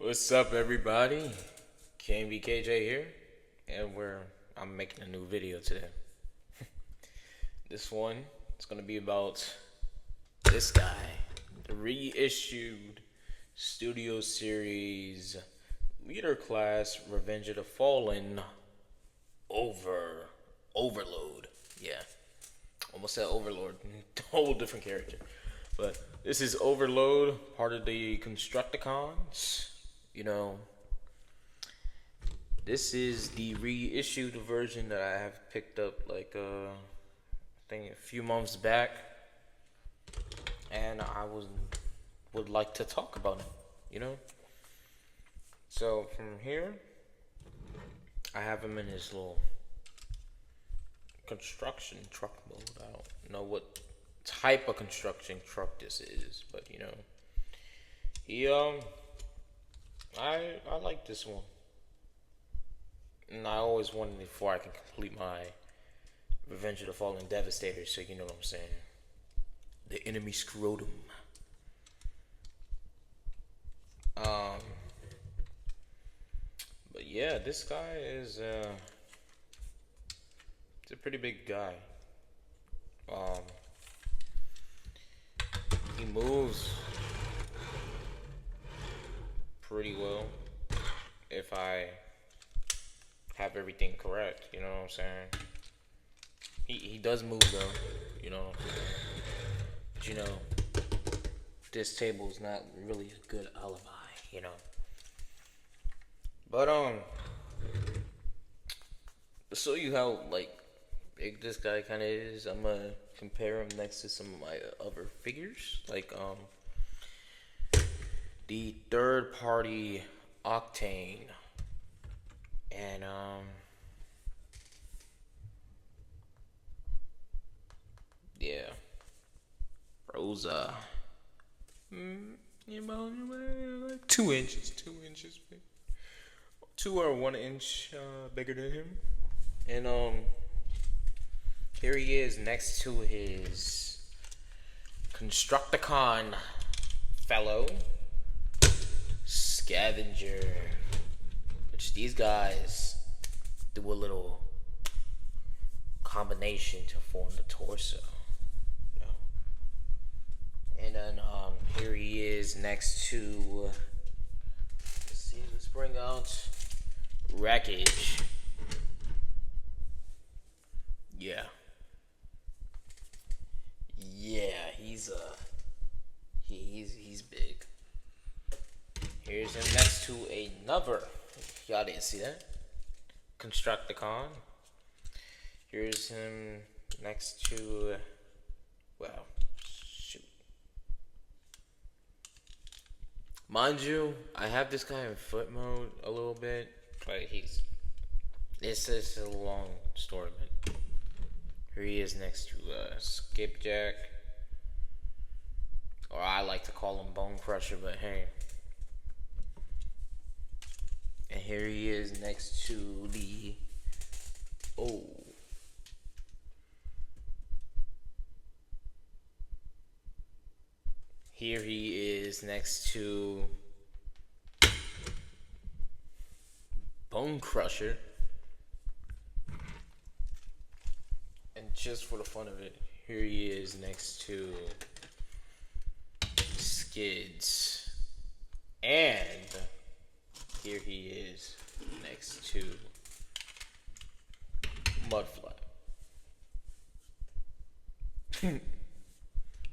What's up, everybody? KMBKJ here, and I'm making a new video today. This one is gonna be about this guy, the reissued studio series leader class Revenge of the Fallen Overload. Yeah, almost said Overlord, whole different character. But this is Overload, part of the Constructicons. This is the reissued version that I have picked up I think a few months back, and I would like to talk about it. So from here, I have him in his little construction truck mode. I don't know what type of construction truck this is, but he I like this one, and I always wanted it before I can complete my Revenge of the Fallen Devastator. So you know what I'm saying. The enemy scrotum. But yeah, this guy is he's a pretty big guy. He moves pretty well if I have everything correct, you know what I'm saying? He does move though, but this table is not really a good alibi. But to show you how big this guy kinda is, I'm gonna compare him next to some of my other figures, the third party Octane, and yeah, Rosa. About 2 inches, 2 inches, 2 or 1 inch bigger than him, and here he is next to his Constructicon fellow Scavenger, which these guys do a little combination to form the torso. And then here he is next to, let's bring out Wreckage. Yeah, he's big. Here's him next to another. Y'all didn't see that. Constructicon. Here's him next to, well, shoot. Mind you, I have this guy in foot mode a little bit, but it's a long story, but here he is next to Skipjack. Or I like to call him Bone Crusher, but hey. And here he is next to the Here he is next to Bone Crusher. And just for the fun of it, here he is next to Skids. And here he is next to Mudfly.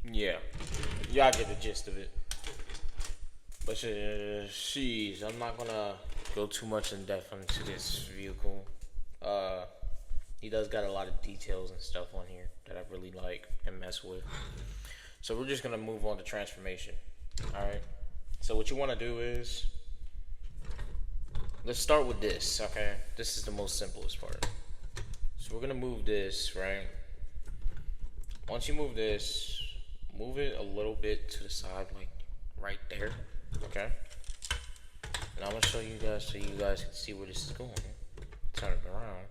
Yeah, y'all get the gist of it. But sheesh, I'm not gonna go too much in depth into this vehicle. He does got a lot of details and stuff on here that I really like and mess with. So we're just gonna move on to transformation. Alright. So what you wanna do is, let's start with this, okay? This is the most simplest part. So we're gonna move this, right? Once you move this, move it a little bit to the side, like right there, okay? And I'm gonna show you guys so you guys can see where this is going. Turn it around.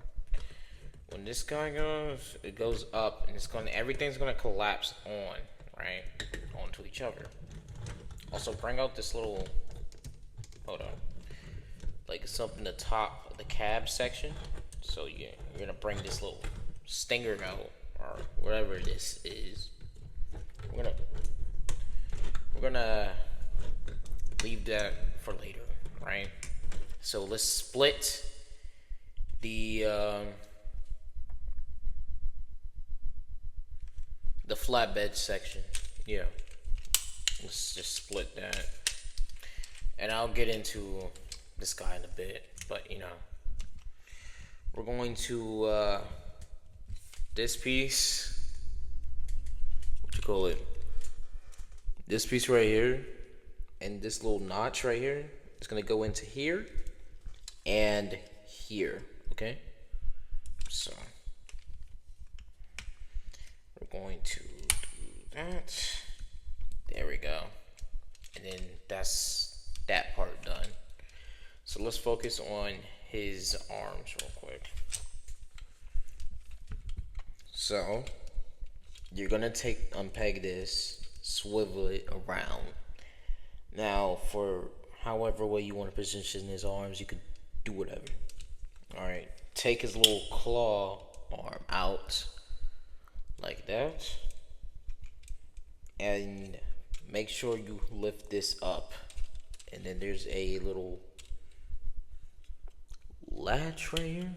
When this guy goes, it goes up, and everything's gonna collapse onto each other. Also, bring out this little hold on, like something the top of the cab section. So you're gonna bring this little stinger out or whatever this is. We're gonna leave that for later, right? So let's split the flatbed section. Yeah, let's just split that, and I'll get into this guy in a bit. But we're going to this piece. What you call it? This piece right here, and this little notch right here is gonna go into here and here. Okay, so we're going to do that. There we go. And then that's that part done. So let's focus on his arms real quick. So you're gonna unpeg this, swivel it around. Now for however way you want to position his arms, you could do whatever. Alright. Take his little claw arm out like that. And make sure you lift this up. And then there's a little latch right here.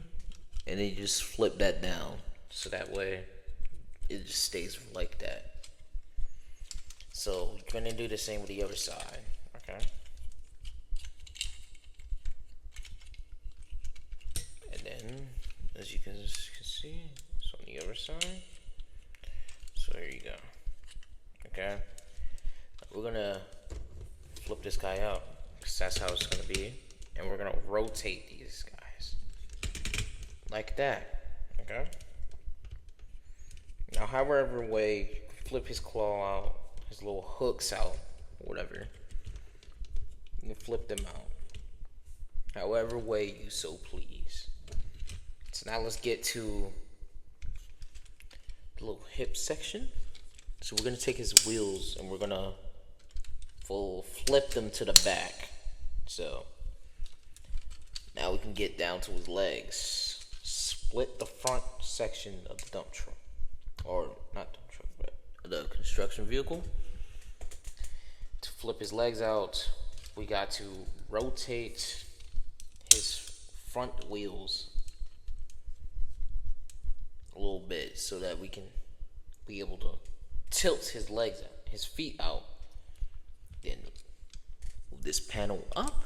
And then you just flip that down. So that way it just stays like that. So you're gonna do the same with the other side. Okay. And then as you can see, it's on the other side. So there you go. Okay. We're gonna flip this guy out because that's how it's gonna be, and we're gonna rotate these guys like that. Okay. Now, however way, flip his claw out, his little hooks out, whatever. You can flip them out however way you so please. So now let's get to the little hip section. So we're gonna take his wheels and we're gonna flip them to the back. So now we can get down to his legs. Split the front section of the dump truck, or not dump truck, but the construction vehicle. To flip his legs out, we got to rotate his front wheels a little bit so that we can be able to tilt his legs out, his feet out. Then move this panel up,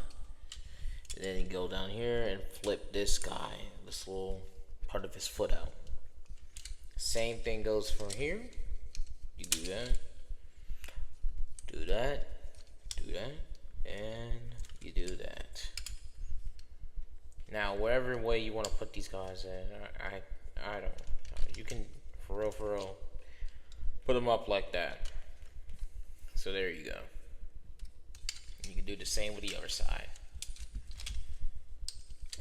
and then you go down here and flip this guy, this little part of his foot out. Same thing goes from here. You do that, do that, do that, and you do that. Now, whatever way you want to put these guys in, I don't know. You can, for real, put them up like that. So there you go. You can do the same with the other side.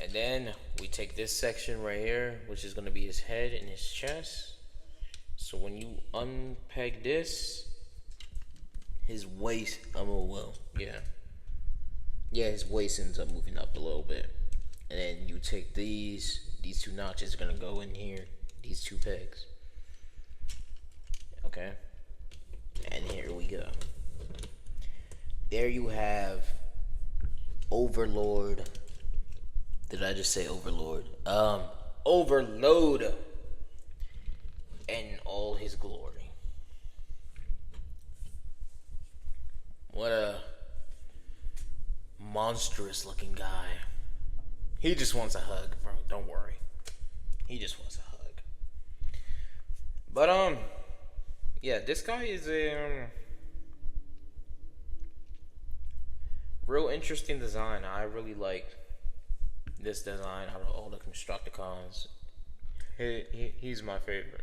And then we take this section right here, which is going to be his head and his chest. So when you unpeg this, his waist, his waist ends up moving up a little bit. And then you take these two notches are going to go in here, these two pegs. Okay. And here we go. There you have Overlord. Did I just say Overlord? Overload in all his glory. What a monstrous looking guy. He just wants a hug, bro. Don't worry. He just wants a hug. But yeah, this guy is a real interesting design. I really like this design out of all the Constructicons. He's my favorite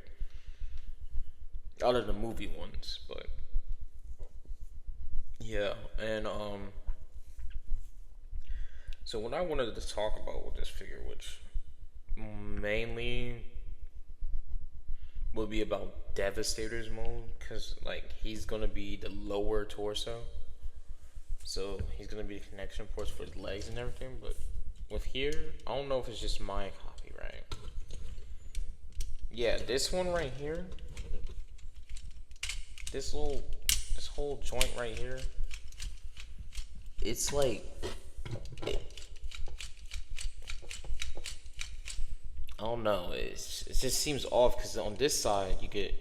out of the movie ones, but yeah. And so what I wanted to talk about with this figure, which mainly would be about Devastator's mode, because like he's gonna be the lower torso, So he's gonna be the connection ports for the legs and everything. But with here, I don't know if it's just my copy, right? Yeah, this one right here, this whole joint right here, it's like, I don't know, it just seems off because on this side you get,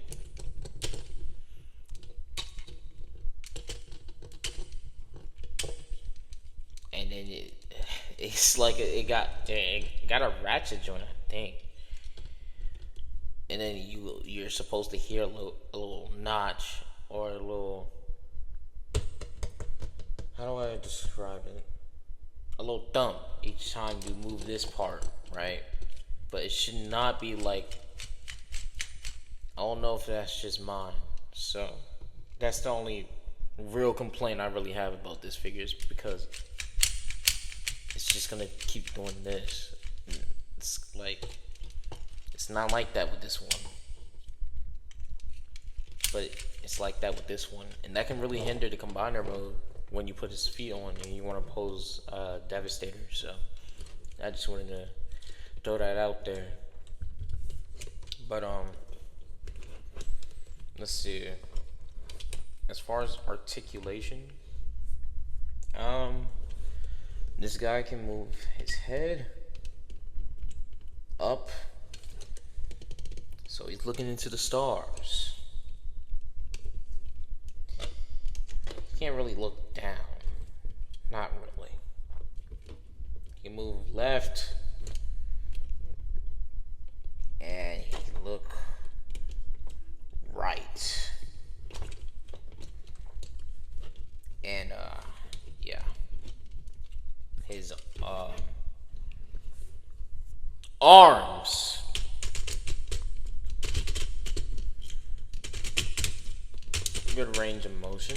and then it's like it got a ratchet joint, I think. And then you're supposed to hear a little notch or a little, how do I describe it? A little thump each time you move this part, right? But it should not be like, I don't know if that's just mine. So that's the only real complaint I really have about this figure, is because it's just gonna keep doing this. It's like, it's not like that with this one, but it's like that with this one, and that can really hinder the combiner mode when you put his feet on and you want to pose Devastator. So I just wanted to throw that out there. But let's see. As far as articulation, this guy can move his head up. So he's looking into the stars. He can't really look down. Not really. He can move left. And he can look right. And yeah. His arms. Good range of motion.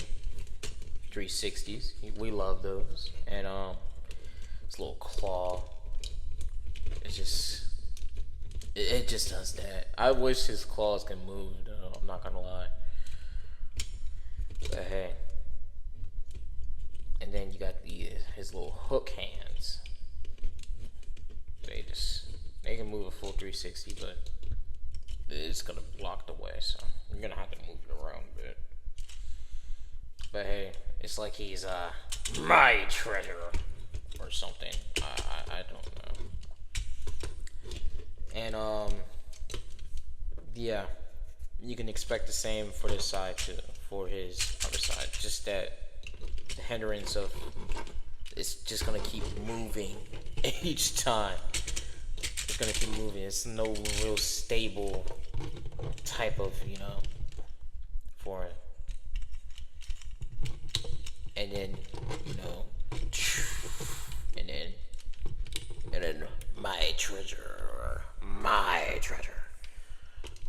360s. We love those. And this little claw. It's just, it just does that. I wish his claws could move, though. I'm not gonna lie. But hey. And then you got his little hook hands. They can move a full 360, but it's gonna block the way, so you're gonna have to move it around a bit. But hey, it's like he's my treasure or something. I don't know. And yeah, you can expect the same for this side too, for his other side. Just that the hindrance of it's just gonna keep moving each time. It's gonna keep moving. It's no real stable type of, for it. And then, and then my treasure.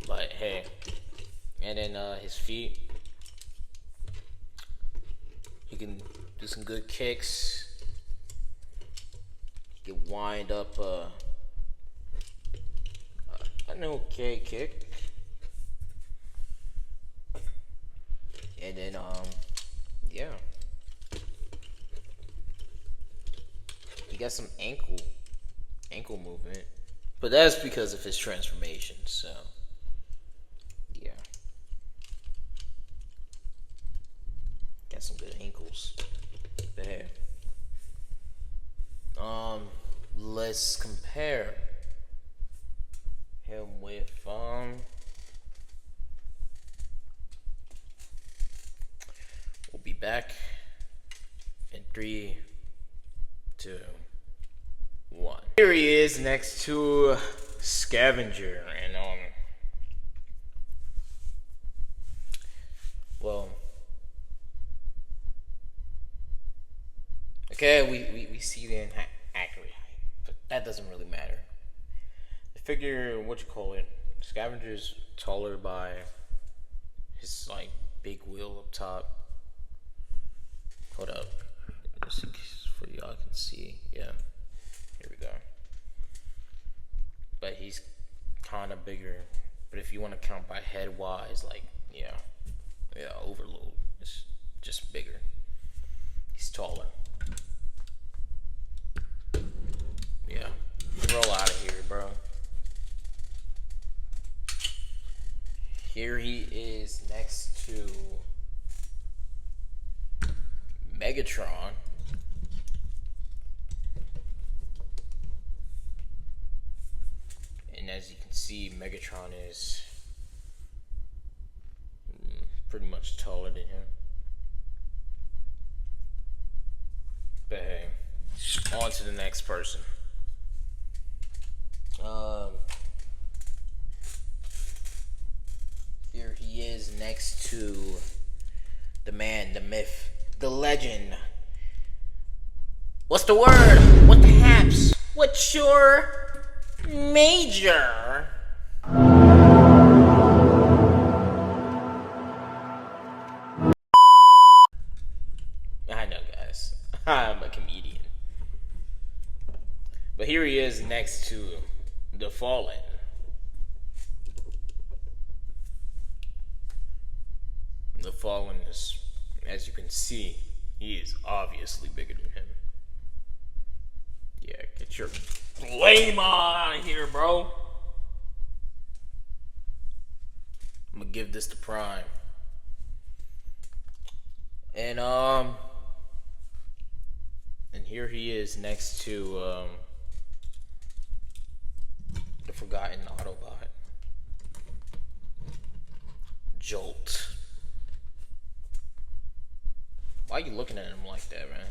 But hey, and then his feet, he can do some good kicks. He can wind up an okay kick. And then yeah. He got some ankle movement. But that's because of his transformation, so yeah. Got some good ankles. There. Let's compare him with we'll be back in 3, 2, 1. Here he is next to Scavenger, and well, okay, we see the accurate height, but that doesn't really matter. The figure, Scavenger's taller by his like big wheel up top. Hold up, just for y'all can see. Yeah, here we go. But he's kind of bigger. But if you want to count by head wise, overload is just bigger. He's taller. Here he is next to Megatron. And as you can see, Megatron is pretty much taller than him. But hey, on to the next person. Here he is next to the man, the myth, the legend. What's the word? What the haps? What's your major? I know, guys. I'm a comedian. But here he is next to the Fallen. The Fallen is, as you can see, he is obviously bigger than him. Yeah, get your flame on here, bro. I'm gonna give this to Prime. And here he is next to the forgotten Autobot, Jolt. Why are you looking at him like that, man?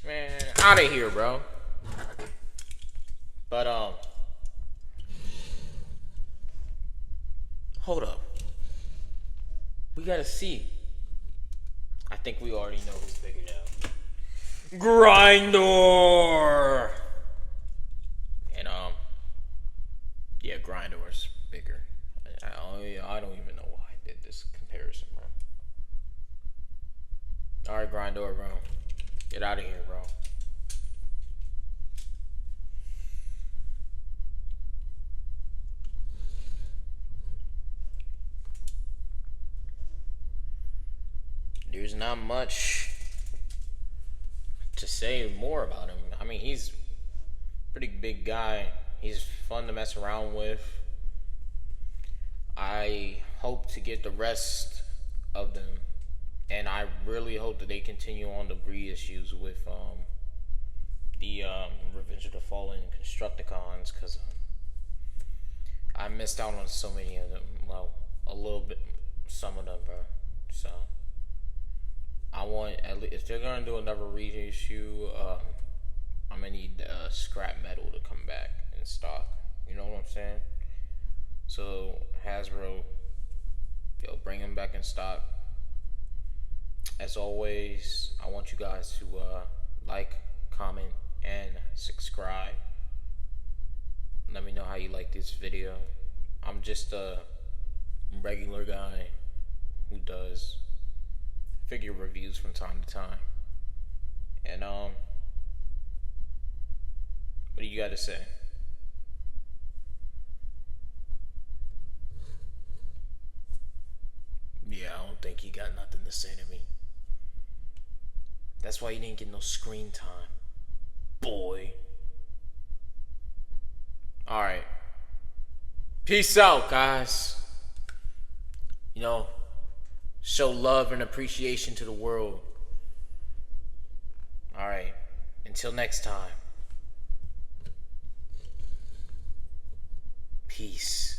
Man, out of here, bro. But hold up. We gotta see. I think we already know who's bigger now. Grindor. And yeah, Grindor's bigger. I don't even know why I did this comparison, bro. All right, Grindor, bro. Get out of here, bro. There's not much to say more about him. I mean, he's a pretty big guy. He's fun to mess around with. I hope to get the rest of them, and I really hope that they continue on the reissues with the Revenge of the Fallen Constructicons, because I missed out on so many of them. Well, a little bit, some of them, bro. So I want, at least, if they're gonna do another reissue, I'm gonna need scrap metal to come back in stock. You know what I'm saying? So Hasbro, yo, bring them back in stock. As always, I want you guys to like, comment, and subscribe. Let me know how you like this video. I'm just a regular guy who does figure reviews from time to time. And what do you got to say? Yeah, I don't think he got nothing to say to me. That's why you didn't get no screen time, boy. Alright. Peace out, guys. You know, show love and appreciation to the world. Alright. Until next time. Peace.